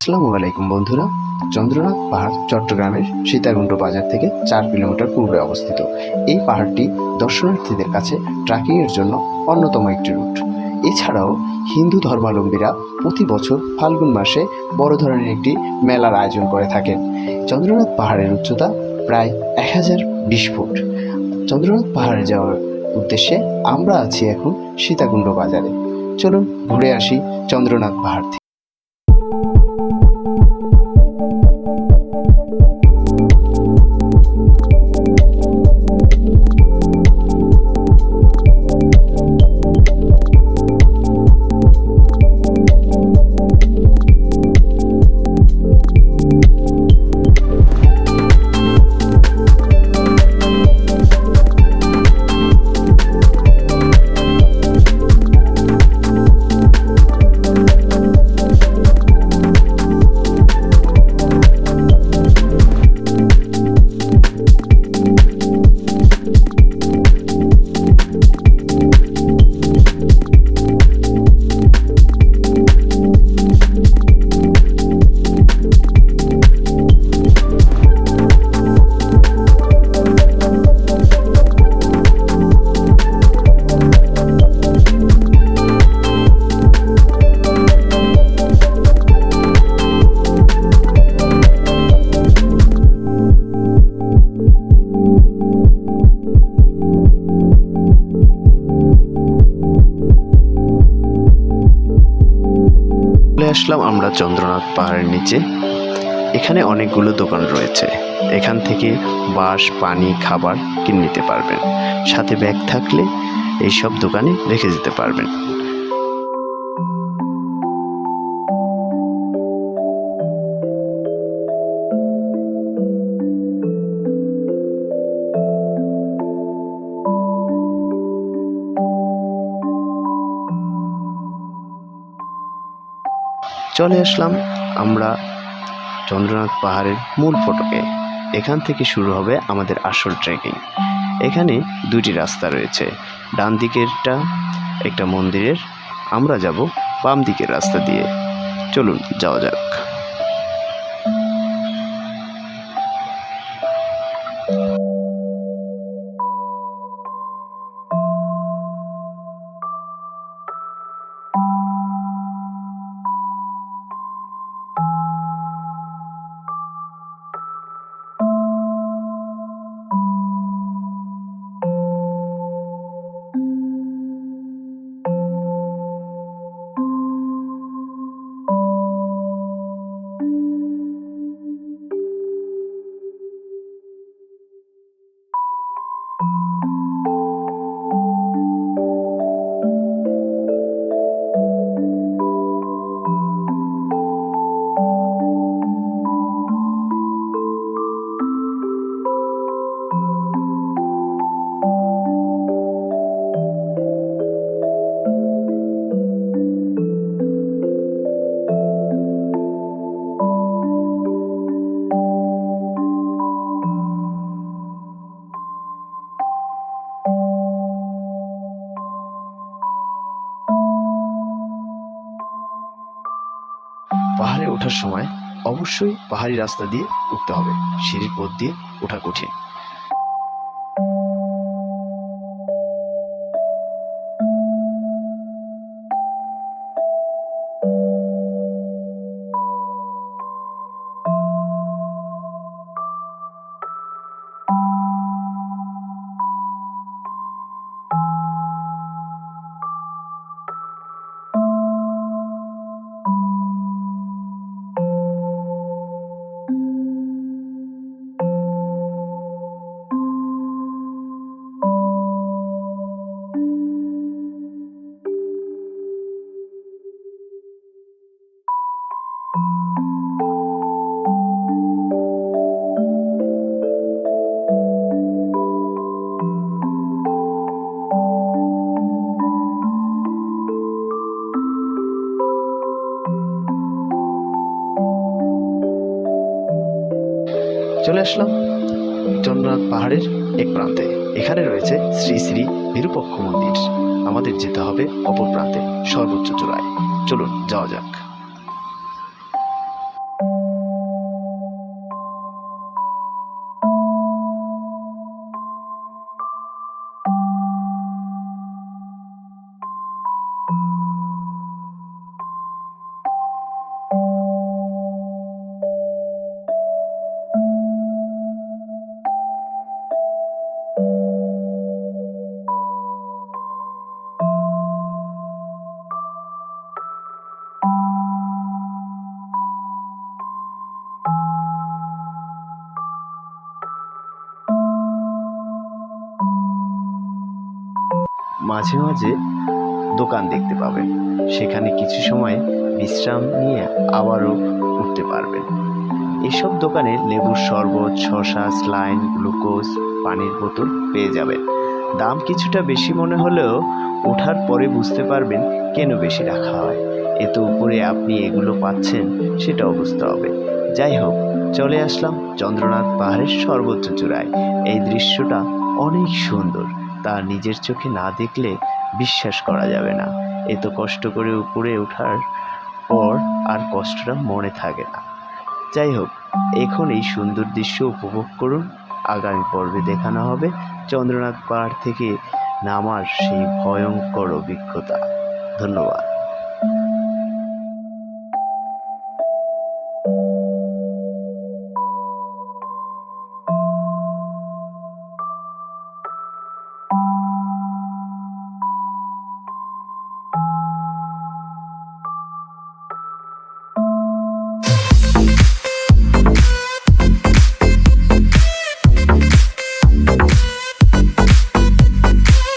আসসালামু আলাইকুম বন্ধুরা। চন্দ্রনাথ পাহাড় চট্টগ্রামের সীতাকুণ্ড বাজার থেকে 4 কিলোমিটার পূর্বে অবস্থিত। এই পাহাড়টি দর্শনার্থীদের কাছে ট্রেকিংয়ের জন্য অন্যতম একটি রুট। এছাড়াও হিন্দু ধর্মাবলম্বীরা প্রতি বছর ফাল্গুন মাসে বড় ধরনের একটি মেলার আয়োজন করে থাকেন। চন্দ্রনাথ পাহাড়ের উচ্চতা প্রায় 1020 ফুট। চন্দ্রনাথ পাহাড়ে যাওয়ার উদ্দেশ্যে আমরা আছি এখন সীতাকুণ্ড বাজারে। চলুন ঘুরে আসি চন্দ্রনাথ পাহাড় থেকে। আসলাম আমরা চন্দ্রনাথ পাহাড়ের নিচে। এখানে অনেকগুলো দোকান রয়েছে। এখান থেকে বাঁশ, পানি, খাবার কিনে নিতে পারবেন। সাথে ব্যাগ থাকলে এইসব দোকানে রেখে যেতে পারবেন। চলে আসলাম আমরা চন্দ্রনাথ পাহাড়ের মূল ফটকে। এখান থেকে শুরু হবে আমাদের আসল ট্রেকিং। এখানে দুটি রাস্তা রয়েছে। ডান দিকেরটা একটা মন্দিরের, আমরা যাব বাম দিকের রাস্তা দিয়ে। চলুন যাওয়া যাক। পাহাড়ে ওঠার সময় অবশ্যই পাহাড়ি রাস্তা দিয়ে উঠতে হবে। সিঁড়ির পথ দিয়ে ওঠা কঠিন। চলে আসলাম চন্দ্রনাথ পাহাড়ের এক প্রান্তে। এখানে রয়েছে শ্রী শ্রী বিরূপাক্ষ মন্দির। আমাদের যেতে হবে অপর প্রান্তে, সর্বোচ্চ চূড়ায়। চলুন যাওয়া যাক। মাঝে মাঝে দোকান দেখতে পাবেন। সেখানে কিছু সময় বিশ্রাম নিয়ে আবারও উঠতে পারবেন। এসব দোকানে লেবুর শরবত, শসা, স্লাইন, গ্লুকোজ, পানির বোতল পেয়ে যাবেন। দাম কিছুটা বেশি মনে হলেও ওঠার পরে বুঝতে পারবেন কেন বেশি রাখা হয়। এত উপরে আপনি এগুলো পাচ্ছেন সেটাও বুঝতে হবে। যাই হোক, চলে আসলাম চন্দ্রনাথ পাহাড়ের সর্বোচ্চ চূড়ায়। এই দৃশ্যটা অনেক সুন্দর, তা নিজের চোখে না দেখলে বিশ্বাস করা যাবে না। এত কষ্ট করে উপরে ওঠার পর আর কষ্টটা মনে থাকে না। যাই হোক, এখন এই সুন্দর দৃশ্য উপভোগ করুন। আগামী পর্বে দেখানো হবে চন্দ্রনাথ পাহাড় থেকে নামার সেই ভয়ঙ্কর অভিজ্ঞতা। ধন্যবাদ।